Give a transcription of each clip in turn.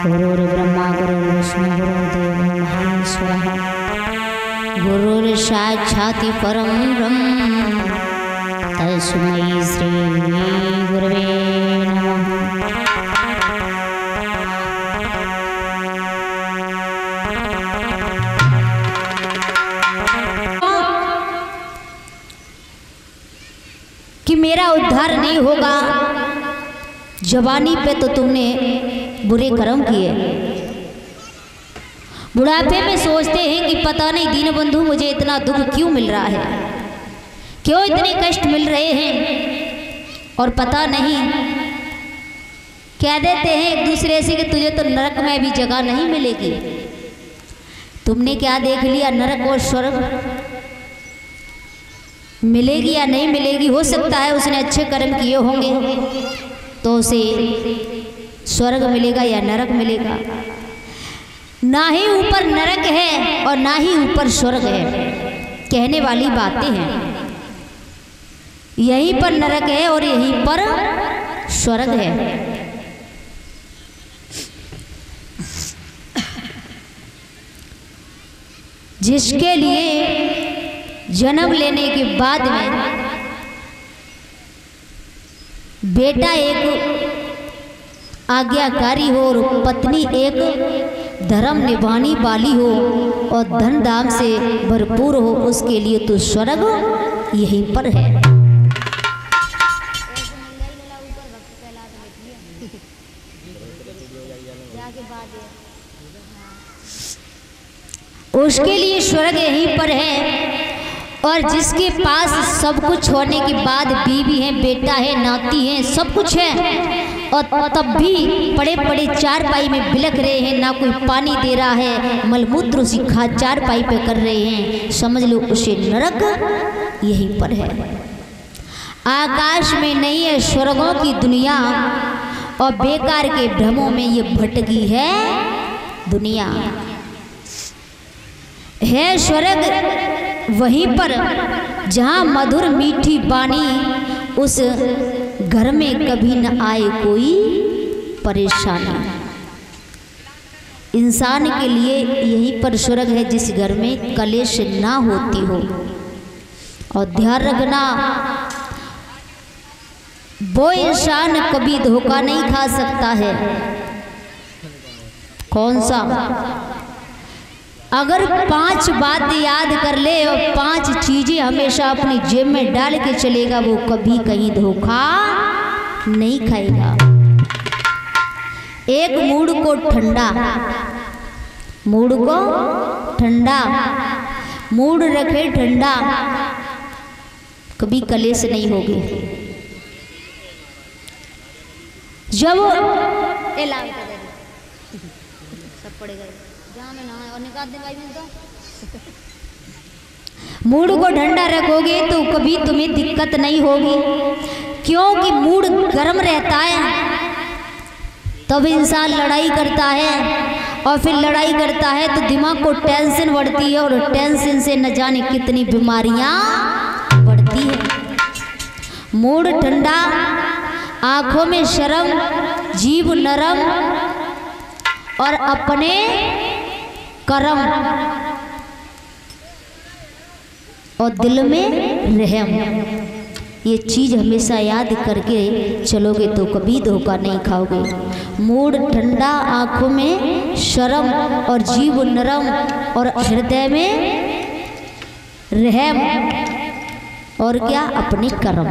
गुरुर्ब्रह्मा गुरुर्विष्णु गुरुर्देवो महेश्वरः गुरुर्साक्षात् परं ब्रह्म तस्मै श्री गुरवे नमः। कि मेरा उद्धार नहीं होगा, जवानी पे तो तुमने बुरे कर्म किए, बुढ़ापे में सोचते हैं कि पता नहीं दीनबंधु मुझे इतना दुख क्यों मिल रहा है, क्यों इतने कष्ट मिल रहे हैं, और पता नहीं कह देते हैं एक दूसरे से कि तुझे तो नरक में भी जगह नहीं मिलेगी। तुमने क्या देख लिया, नरक और स्वर्ग मिलेगी या नहीं मिलेगी? हो सकता है उसने अच्छे कर्म किए होंगे तो उसे स्वर्ग मिलेगा या नरक मिलेगा। ना ही ऊपर नरक है और ना ही ऊपर स्वर्ग है, कहने वाली बातें हैं। यहीं पर नरक है और यहीं पर स्वर्ग है। जिसके लिए जन्म लेने के बाद में बेटा एक आज्ञाकारी हो और पत्नी एक धर्म निभाने वाली हो और धन धाम से भरपूर हो, उसके लिए तो स्वर्ग यहीं पर है। उसके लिए स्वर्ग यहीं पर है। और जिसके पास सब कुछ होने के बाद बीवी है, बेटा है, नाती है, सब कुछ है, और तब भी पड़े पड़े चारपाई में बिलख रहे हैं, ना कोई पानी दे रहा है, मलमूत्र उसी खा चारपाई पे कर रहे हैं, समझ लो उसे नरक यहीं पर है। आकाश में नहीं है स्वर्गों की दुनिया, और बेकार के भ्रमों में ये भटकी है दुनिया। है स्वर्ग वहीं पर जहाँ मधुर मीठी बानी, उस घर में कभी न आए कोई परेशानी। इंसान के लिए यहीं पर स्वर्ग है जिस घर में कलेश ना होती हो। और ध्यान रखना, वो इंसान कभी धोखा नहीं खा सकता है। कौन सा? अगर 5 बात याद कर ले और 5 चीजें हमेशा अपनी जेब में डाल के चलेगा, वो कभी कहीं धोखा नहीं खाएगा। एक मूड को ठंडा, मूड को ठंडा, मूड रखे ठंडा, कभी कलेश नहीं होगी। जब एलान कर दे सब पड़ेगा और निकाल दे भाई तो। मूड को ठंडा रखोगे तो कभी तुम्हें दिक्कत नहीं होगी, क्योंकि मूड गर्म रहता है तब इंसान लड़ाई करता है, और फिर लड़ाई करता है तो दिमाग को टेंशन बढ़ती है, और टेंशन से न जाने कितनी बीमारियां बढ़ती है। मूड ठंडा, आंखों में शर्म, जीभ नरम, और अपने करम और दिल में रहम, ये चीज हमेशा याद करके चलोगे तो कभी धोखा नहीं खाओगे। मूड ठंडा, आंखों में शर्म और जीव नरम, और हृदय में रहम, और क्या? अपने करम।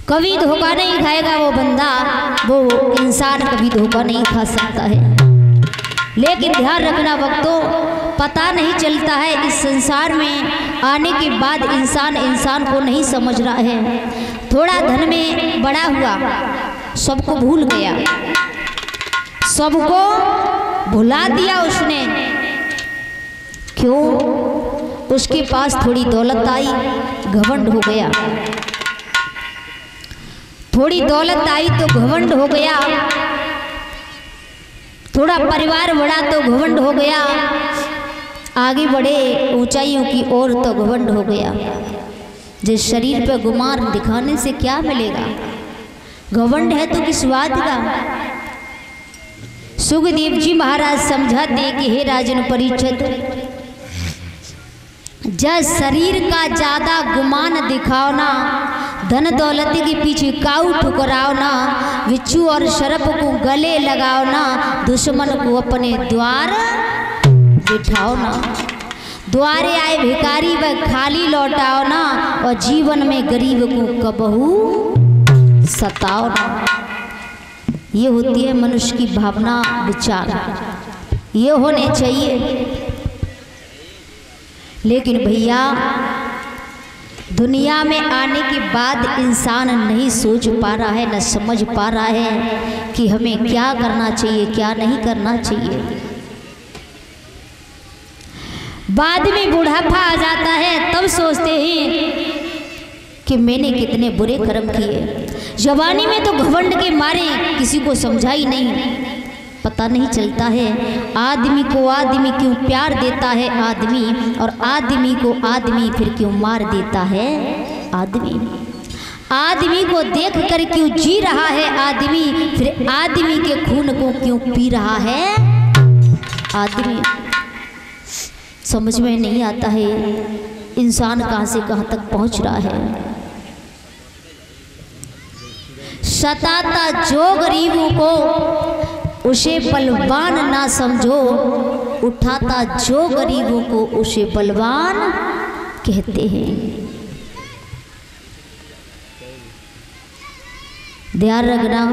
कभी धोखा नहीं खाएगा वो बंदा, वो इंसान कभी धोखा नहीं खा सकता है। लेकिन ध्यान रखना भक्तों, पता नहीं चलता है इस संसार में आने के बाद इंसान को नहीं समझ रहा है। थोड़ा धन में बड़ा हुआ, सबको भूल गया, सबको भुला दिया उसने। क्यों? उसके पास थोड़ी दौलत आई, घमंड हो गया। थोड़ी दौलत आई तो घमंड हो गया, थोड़ा परिवार बढ़ा तो घमंड हो गया, आगे बढ़े ऊंचाइयों की ओर तो घमंड हो गया। जिस शरीर पे गुमान दिखाने से क्या मिलेगा? घमंड है तो किस बात का? सुखदेव जी महाराज समझाते कि हे राजन परीक्षित, जब शरीर का ज्यादा गुमान दिखाओ ना, धन दौलत के पीछे काऊ ठुकराओ ना, बिच्छू और शरप को गले लगाओ ना, दुश्मन को अपने द्वार बिठाओ ना, द्वारे आए भिखारी व खाली लौटाओ ना, और जीवन में गरीब को कबहू सताओ ना। ये होती है मनुष्य की भावना, विचार, ये होने चाहिए। लेकिन भैया दुनिया में आने के बाद इंसान नहीं सोच पा रहा है, न समझ पा रहा है कि हमें क्या करना चाहिए, क्या नहीं करना चाहिए। बाद में बुढ़ापा आ जाता है तब सोचते हैं कि मैंने कितने बुरे कर्म किए। जवानी में तो घमंड के मारे किसी को समझा ही नहीं, पता नहीं चलता है आदमी को आदमी क्यों प्यार देता है आदमी, और आदमी को आदमी फिर क्यों मार देता है आदमी। आदमी को देख कर क्यों जी रहा है आदमी, फिर आदमी के खून को क्यों पी रहा है आदमी। समझ में नहीं आता है इंसान कहाँ से कहाँ तक पहुँच रहा है। सताता जो गरीबों को उसे बलवान ना समझो, उठाता जो गरीबों को उसे बलवान कहते हैं। ध्यान रखना,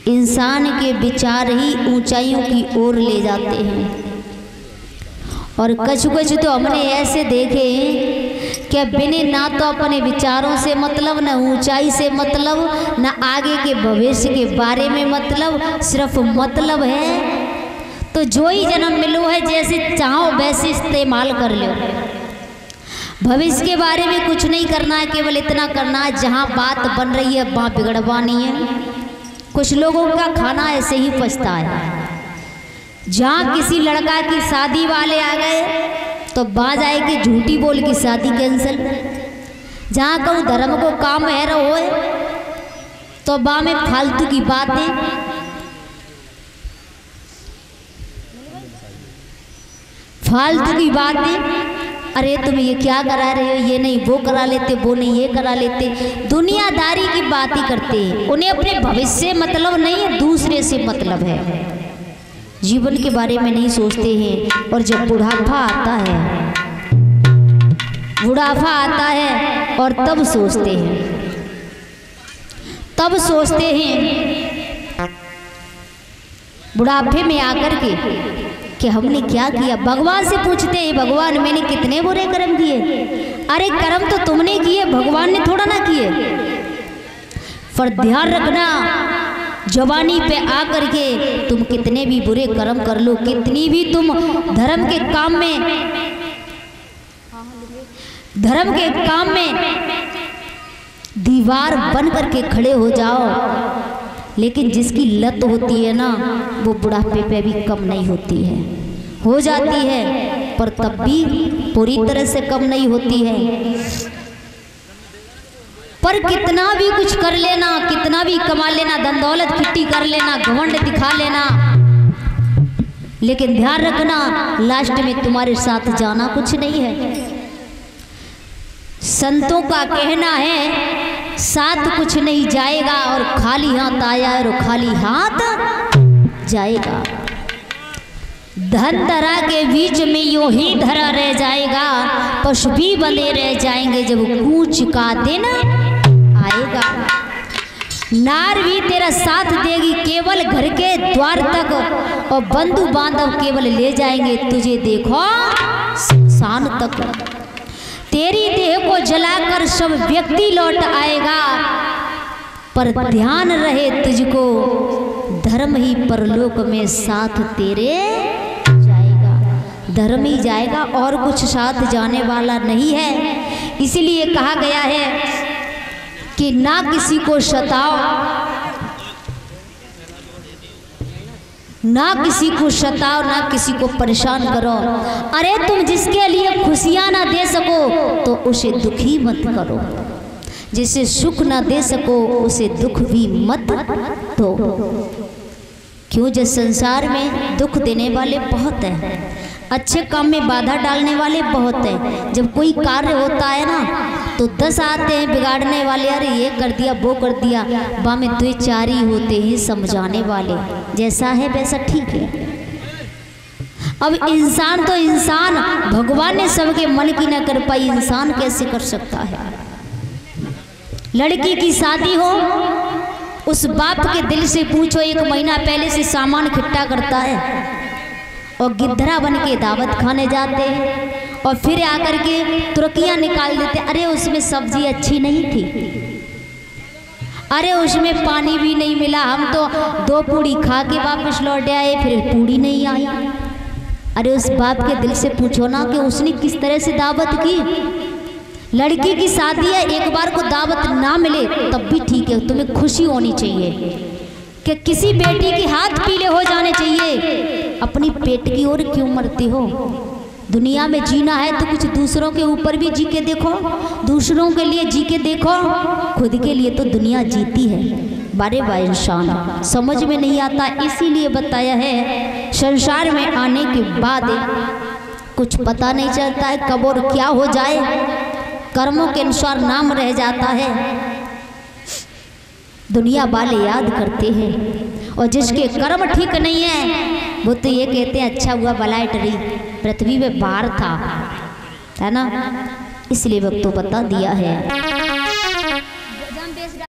इंसान के विचार ही ऊंचाइयों की ओर ले जाते हैं। और कछु कछु तो हमने ऐसे देखे कि बिने ना तो अपने विचारों से मतलब, न ऊंचाई से मतलब, न आगे के भविष्य के बारे में मतलब, सिर्फ मतलब है तो जो ही जन्म मिलो है जैसे चाहो वैसे इस्तेमाल कर लो। भविष्य के बारे में कुछ नहीं करना है, केवल इतना करना है जहाँ बात बन रही है वहाँ बिगड़वानी है। कुछ लोगों का खाना ऐसे ही पचता है, जहाँ किसी लड़का की शादी वाले आ गए तो बाज आए कि झूठी बोल की शादी कैंसिल। जहाँ कहूँ धर्म को काम है रहो तो बा में फालतू की बातें, फालतू की बातें। अरे तुम ये क्या करा रहे हो, ये नहीं वो करा लेते, वो नहीं ये करा लेते। दुनियादारी की बात ही करते हैं, उन्हें अपने भविष्य से मतलब नहीं है, दूसरे से मतलब है। जीवन के बारे में नहीं सोचते हैं। और जब बुढ़ापा आता है, बुढ़ापा आता है और तब सोचते हैं, तब सोचते हैं बुढ़ापे में आकर के कि हमने क्या किया। भगवान से पूछते हैं, भगवान मैंने कितने बुरे कर्म किए। अरे कर्म तो तुमने किए, भगवान ने थोड़ा ना किए। पर ध्यान रखना, जवानी पे आकर के तुम कितने भी बुरे कर्म कर लो, कितनी भी तुम धर्म के काम में दीवार बन करके खड़े हो जाओ, लेकिन जिसकी लत होती है ना वो बुढ़ापे पे भी कम नहीं होती है। हो जाती है पर तब भी पूरी तरह से कम नहीं होती है। पर कितना भी कुछ कर लेना, कितना भी कमा लेना, धन दौलत इकट्ठी कर लेना, घमंड दिखा लेना, लेकिन ध्यान रखना लास्ट में तुम्हारे साथ जाना कुछ नहीं है। संतों का कहना है साथ कुछ नहीं जाएगा, और खाली हाथ आया और खाली हाथ जाएगा। धन धरा के बीच में यूं ही धरा रह जाएगा, पशु भी बंधे रह जाएंगे जब कूच का दिन आएगा। नार भी तेरा साथ देगी केवल घर के द्वार तक, और बंधु बांधव केवल ले जाएंगे तुझे देखो शान तक। तेरी देह को जलाकर सब व्यक्ति लौट आएगा, पर ध्यान रहे तुझको धर्म ही परलोक में साथ तेरे जाएगा। धर्म ही जाएगा और कुछ साथ जाने वाला नहीं है। इसीलिए कहा गया है कि ना किसी को सताओ, ना किसी को सताओ, ना किसी को परेशान करो। अरे तुम जिसके लिए खुशियां ना दे सको तो उसे दुखी मत करो, जिसे सुख ना दे सको उसे दुख भी मत दो। क्यों? जो संसार में दुख देने वाले बहुत हैं, अच्छे काम में बाधा डालने वाले बहुत हैं। जब कोई कार्य होता है ना तो 10 आते हैं बिगाड़ने वाले, अरे ये कर दिया वो कर दिया, बा में 2-4 ही होते हैं समझाने वाले, जैसा है वैसा ठीक है। अब इंसान तो इंसान, भगवान ने सबके मन की ना कर पाई, इंसान कैसे कर सकता है? लड़की की शादी हो, उस बाप के दिल से पूछो, 1 महीना पहले से सामान इकट्ठा करता है और गिद्धरा बन के दावत खाने जाते हैं और फिर आकर के तुर्कियाँ निकाल देते। अरे उसमें सब्जी अच्छी नहीं थी, अरे उसमें पानी भी नहीं मिला, हम तो 2 पूड़ी खा के वापस लौट आए, फिर पूड़ी नहीं आई। अरे उस बाप के दिल से पूछो ना कि उसने किस तरह से दावत की। लड़की की शादी है, एक बार को दावत ना मिले तब भी ठीक है, तुम्हें खुशी होनी चाहिए कि किसी बेटी के हाथ पीले हो जाने चाहिए। अपनी पेट की ओर क्यों मरती हो? दुनिया में जीना है तो कुछ दूसरों के ऊपर भी जी के देखो, दूसरों के लिए जी के देखो, खुद के लिए तो दुनिया जीती है। बारे बार इंसान समझ में नहीं आता, इसीलिए बताया है संसार में आने के बाद कुछ पता नहीं चलता है कब और क्या हो जाए, कर्मों के अनुसार नाम रह जाता है। दुनिया वाले याद करते हैं और जिसके कर्म ठीक नहीं है वो तो ये कहते हैं अच्छा हुआ बलाय टरी, पृथ्वी में बाहर था, है ना? इसलिए वक्त तो बता दिया है।